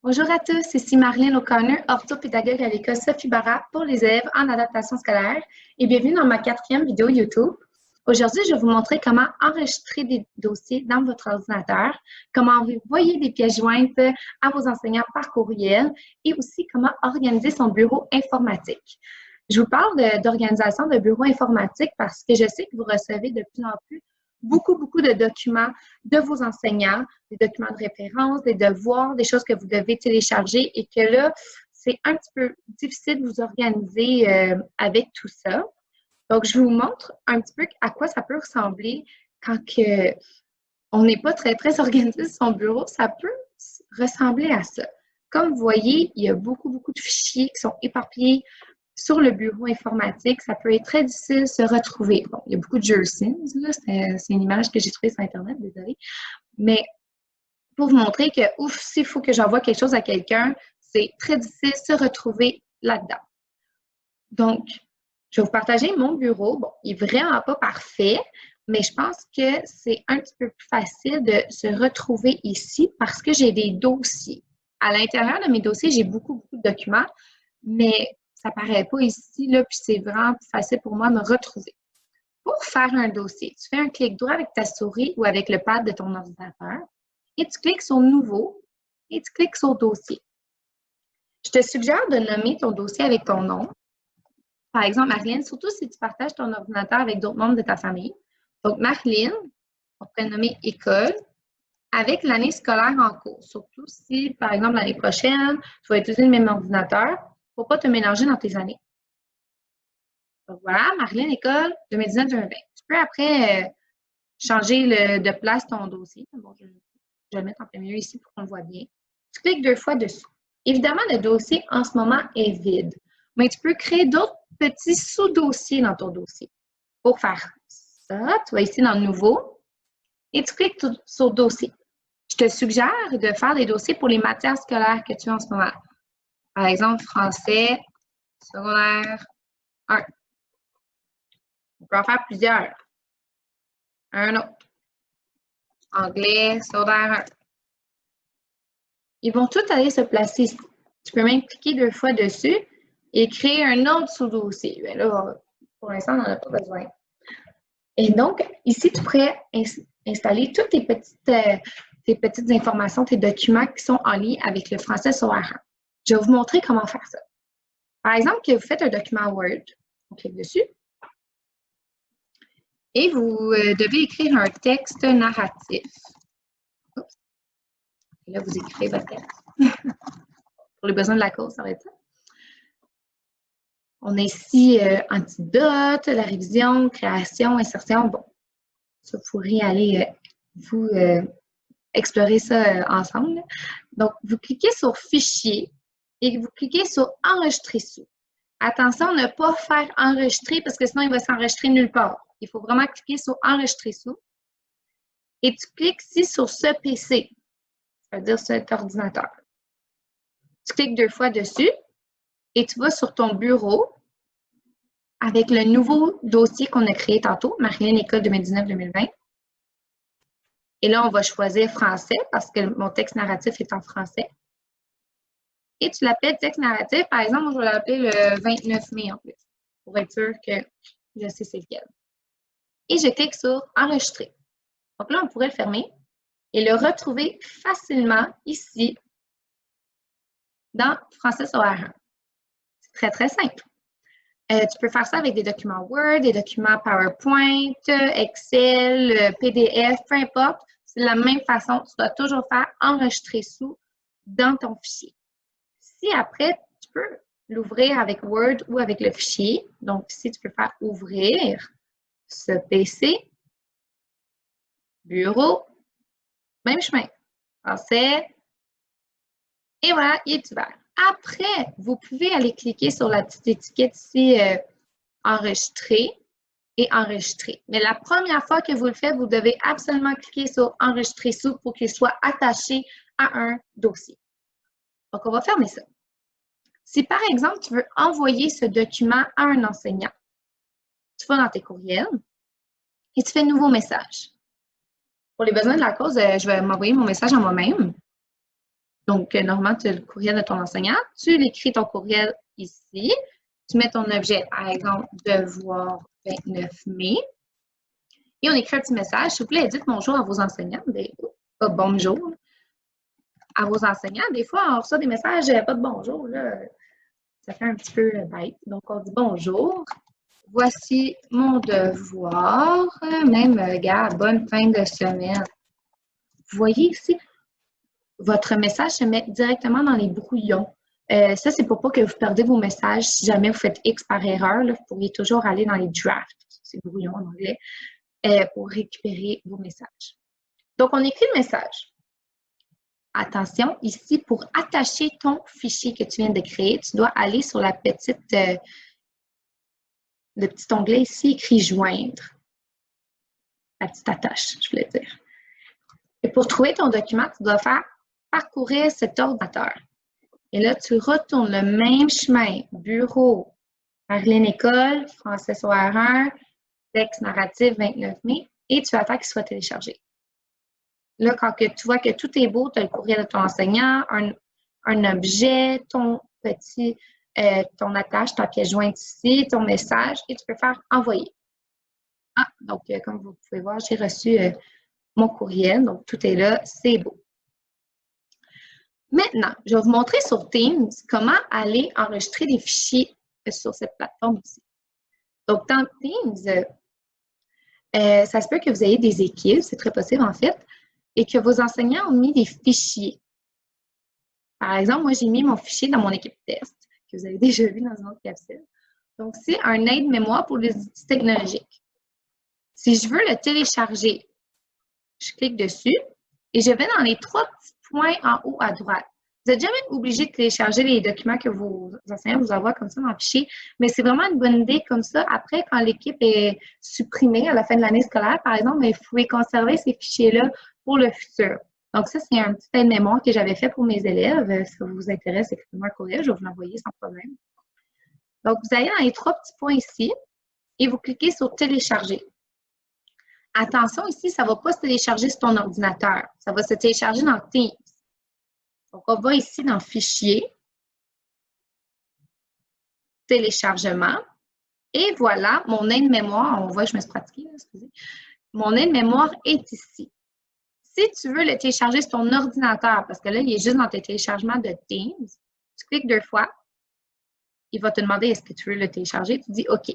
Bonjour à tous, ici Marlène O'Connor, orthopédagogue à l'école Sophie Barra pour les élèves en adaptation scolaire et bienvenue dans ma 4e vidéo YouTube. Aujourd'hui, je vais vous montrer comment enregistrer des dossiers dans votre ordinateur, comment envoyer des pièces jointes à vos enseignants par courriel et aussi comment organiser son bureau informatique. Je vous parle d'organisation de bureau informatique parce que je sais que vous recevez de plus en plus beaucoup de documents de vos enseignants, des documents de référence, des devoirs, des choses que vous devez télécharger et que là, c'est un petit peu difficile de vous organiser avec tout ça. Donc, je vous montre un petit peu à quoi ça peut ressembler quand on n'est pas très organisé sur son bureau. Ça peut ressembler à ça. Comme vous voyez, il y a beaucoup de fichiers qui sont éparpillés sur le bureau informatique. Ça peut être très difficile de se retrouver. Bon, il y a beaucoup de jerseys, là, c'est une image que j'ai trouvée sur Internet, désolée. Mais pour vous montrer que, ouf, s'il faut que j'envoie quelque chose à quelqu'un, c'est très difficile de se retrouver là-dedans. Donc, je vais vous partager mon bureau. Bon, il n'est vraiment pas parfait, mais je pense que c'est un petit peu plus facile de se retrouver ici parce que j'ai des dossiers. À l'intérieur de mes dossiers, j'ai beaucoup de documents, mais ça ne paraît pas ici, là, puis c'est vraiment plus facile pour moi de me retrouver. Pour faire un dossier, tu fais un clic droit avec ta souris ou avec le pad de ton ordinateur et tu cliques sur « Nouveau » et tu cliques sur « Dossier ». Je te suggère de nommer ton dossier avec ton nom. Par exemple, Marlène, surtout si tu partages ton ordinateur avec d'autres membres de ta famille. Donc, Marlène, on pourrait nommer « École » avec l'année scolaire en cours. Surtout si, par exemple, l'année prochaine, tu vas utiliser le même ordinateur pour ne pas te mélanger dans tes années. Donc voilà, Marlène, école 2019-2020. Tu peux après changer de place ton dossier. Bon, je vais le mettre en plein milieu ici pour qu'on le voit bien. Tu cliques 2 fois dessus. Évidemment, le dossier en ce moment est vide, mais tu peux créer d'autres petits sous-dossiers dans ton dossier. Pour faire ça, tu vas ici dans Nouveau et tu cliques sur Dossier. Je te suggère de faire des dossiers pour les matières scolaires que tu as en ce moment. Par exemple, français, secondaire 1. On peut en faire plusieurs. Un autre. Anglais, secondaire 1. Ils vont tous aller se placer ici. Tu peux même cliquer 2 fois dessus et créer un autre sous-dossier. Mais là, pour l'instant, on n'en a pas besoin. Et donc, ici, tu pourrais installer toutes tes petites informations, tes documents qui sont en lien avec le français sur R1. Je vais vous montrer comment faire ça. Par exemple, que vous faites un document Word, on clique dessus, et vous devez écrire un texte narratif. Oups. Et là, vous écrivez votre texte. Pour les besoins de la cause, ça va être ça. On a ici antidote, la révision, création, insertion. Bon, ça, vous pourrez aller vous explorer ça ensemble. Donc, vous cliquez sur Fichier et vous cliquez sur Enregistrer sous. Attention, ne pas faire enregistrer parce que sinon, il va s'enregistrer nulle part. Il faut vraiment cliquer sur Enregistrer sous. Et tu cliques ici sur ce PC, c'est-à-dire cet ordinateur. Tu cliques 2 fois dessus et tu vas sur ton bureau avec le nouveau dossier qu'on a créé tantôt, Marlène École 2019-2020. Et là, on va choisir français parce que mon texte narratif est en français. Et tu l'appelles texte narratif. Par exemple, je vais l'appeler le 29 mai en plus, pour être sûr que je sais c'est lequel. Et je clique sur Enregistrer. Donc là, on pourrait le fermer et le retrouver facilement ici dans Français sur R1. C'est très simple. Tu peux faire ça avec des documents Word, des documents PowerPoint, Excel, PDF, peu importe. C'est de la même façon. Tu dois toujours faire enregistrer sous dans ton fichier. Si après, tu peux l'ouvrir avec Word ou avec le fichier. Donc, ici, tu peux faire ouvrir ce PC, bureau, même chemin. Français. Et voilà, il est ouvert. Après, vous pouvez aller cliquer sur la petite étiquette ici, enregistrer et enregistrer. Mais la première fois que vous le faites, vous devez absolument cliquer sur enregistrer sous pour qu'il soit attaché à un dossier. Donc, on va fermer ça. Si par exemple, tu veux envoyer ce document à un enseignant, tu vas dans tes courriels et tu fais nouveau message. Pour les besoins de la cause, je vais m'envoyer mon message à moi-même. Donc, normalement, tu as le courriel de ton enseignant, tu l'écris ton courriel ici, tu mets ton objet, par exemple, devoir 29 mai, et on écrit un petit message. S'il vous plaît, dites bonjour à vos enseignants. Pas bonjour. À vos enseignants. Des fois, on reçoit des messages, pas de bonjour. Là. Ça fait un petit peu bête. Donc, on dit bonjour. Voici mon devoir. Même, gars, bonne fin de semaine. Vous voyez ici, votre message se met directement dans les brouillons. Ça, c'est pour pas que vous perdez vos messages. Si jamais vous faites X par erreur, là, vous pourriez toujours aller dans les drafts, c'est brouillon en anglais, pour récupérer vos messages. Donc, on écrit le message. Attention, ici, pour attacher ton fichier que tu viens de créer, tu dois aller sur la petite, le petit onglet ici écrit « Joindre ». La petite attache, je voulais dire. Et pour trouver ton document, tu dois faire « Parcourir cet ordinateur ». Et là, tu retournes le même chemin, bureau, Marilyn École, français sur R1, texte narratif 29 mai, et tu attends qu'il soit téléchargé. Là, quand tu vois que tout est beau, tu as le courriel de ton enseignant, un objet, ton attache, ta pièce jointe ici, ton message, et tu peux faire envoyer. Ah, donc, comme vous pouvez voir, j'ai reçu mon courriel, donc tout est là, c'est beau. Maintenant, je vais vous montrer sur Teams comment aller enregistrer des fichiers sur cette plateforme ici. Donc, dans Teams, ça se peut que vous ayez des équipes, c'est très possible en fait, et que vos enseignants ont mis des fichiers. Par exemple, moi, j'ai mis mon fichier dans mon équipe test, que vous avez déjà vu dans une autre capsule. Donc, c'est un aide-mémoire pour les outils technologiques. Si je veux le télécharger, je clique dessus et je vais dans les 3 petits points en haut à droite. Vous n'êtes jamais obligé de télécharger les documents que vos enseignants vous envoient comme ça dans le fichier, mais c'est vraiment une bonne idée comme ça. Après, quand l'équipe est supprimée à la fin de l'année scolaire, par exemple, vous pouvez conserver ces fichiers-là pour le futur. Donc, ça, c'est un petit aide-mémoire que j'avais fait pour mes élèves. Si ça vous intéresse, écrivez-moi un courriel, je vais vous l'envoyer sans problème. Donc, vous allez dans les 3 petits points ici et vous cliquez sur « Télécharger ». Attention, ici, ça ne va pas se télécharger sur ton ordinateur. Ça va se télécharger dans Teams. Donc, on va ici dans « Fichier »,« Téléchargement ». Et voilà, mon aide-mémoire, on voit que je me suis pratiquée, excusez. Mon aide-mémoire est ici. Si tu veux le télécharger sur ton ordinateur, parce que là, il est juste dans tes téléchargements de Teams, tu cliques 2 fois. Il va te demander est-ce que tu veux le télécharger. Tu dis OK.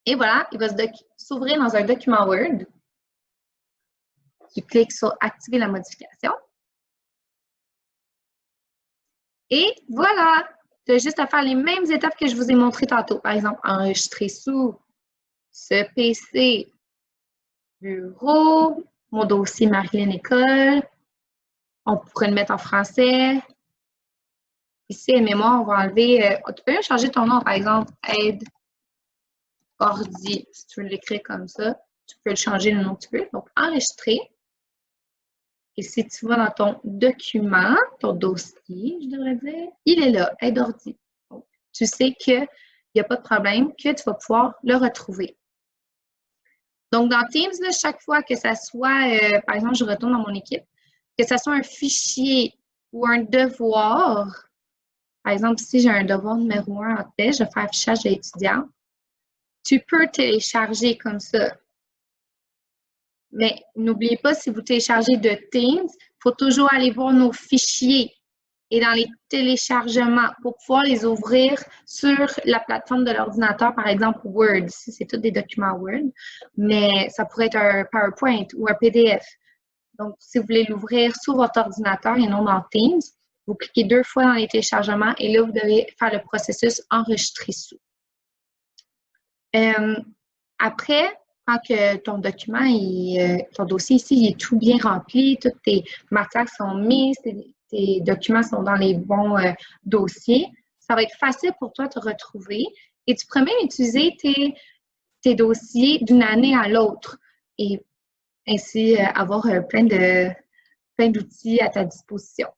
Et voilà, il va s'ouvrir dans un document Word. Tu cliques sur « Activer la modification ». Et voilà, tu as juste à faire les mêmes étapes que je vous ai montrées tantôt. Par exemple, enregistrer sous ce PC, bureau, mon dossier Marilyn École. On pourrait le mettre en français. Ici, mémoire, on va enlever. Tu peux même changer ton nom, par exemple, aide ordi. Si tu veux l'écrire comme ça, tu peux le changer le nom que tu veux. Donc, enregistrer. Et si tu vas dans ton document, ton dossier, je devrais dire, il est là, aide ordi. Donc, tu sais qu'il n'y a pas de problème, que tu vas pouvoir le retrouver. Donc, dans Teams, là, chaque fois que ça soit, par exemple, je retourne dans mon équipe, que ça soit un fichier ou un devoir, par exemple, si j'ai un devoir numéro 1 en tête, je vais faire affichage de l'étudiant, tu peux télécharger comme ça. Mais n'oubliez pas, si vous téléchargez de Teams, il faut toujours aller voir nos fichiers et dans les téléchargements pour pouvoir les ouvrir sur la plateforme de l'ordinateur, par exemple Word. Ici, c'est tous des documents Word, mais ça pourrait être un PowerPoint ou un PDF. Donc, si vous voulez l'ouvrir sur votre ordinateur et non dans Teams, vous cliquez 2 fois dans les téléchargements et là, vous devez faire le processus enregistrer sous. Après, quand que ton document, ton dossier ici, il est tout bien rempli, toutes tes matières sont mises, tes documents sont dans les bons dossiers, ça va être facile pour toi de te retrouver et tu pourrais même utiliser tes dossiers d'une année à l'autre et ainsi avoir plein d'outils à ta disposition.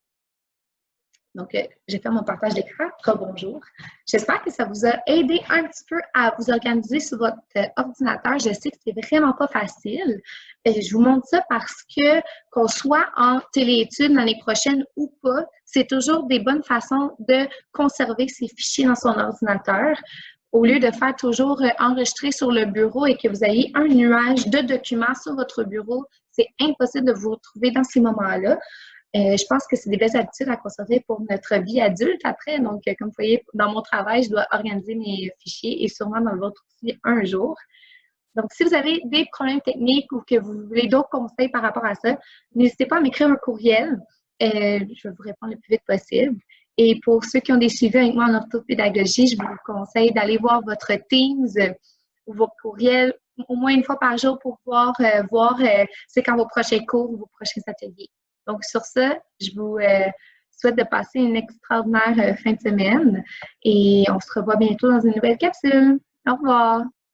Donc, j'ai fait mon partage d'écran. Bonjour. J'espère que ça vous a aidé un petit peu à vous organiser sur votre ordinateur. Je sais que c'est vraiment pas facile. Je vous montre ça parce que qu'on soit en téléétudes l'année prochaine ou pas, c'est toujours des bonnes façons de conserver ces fichiers dans son ordinateur. Au lieu de faire toujours enregistrer sur le bureau et que vous ayez un nuage de documents sur votre bureau, c'est impossible de vous retrouver dans ces moments-là. Je pense que c'est des belles habitudes à conserver pour notre vie adulte après. Donc, comme vous voyez, dans mon travail, je dois organiser mes fichiers et sûrement dans le vôtre aussi un jour. Donc, si vous avez des problèmes techniques ou que vous voulez d'autres conseils par rapport à ça, n'hésitez pas à m'écrire un courriel. Je vais vous répondre le plus vite possible. Et pour ceux qui ont des suivis avec moi en orthopédagogie, je vous conseille d'aller voir votre Teams ou vos courriels au moins une fois par jour pour pouvoir voir c'est quand vos prochains cours ou vos prochains ateliers. Donc, sur ça, je vous souhaite de passer une extraordinaire fin de semaine et on se revoit bientôt dans une nouvelle capsule. Au revoir!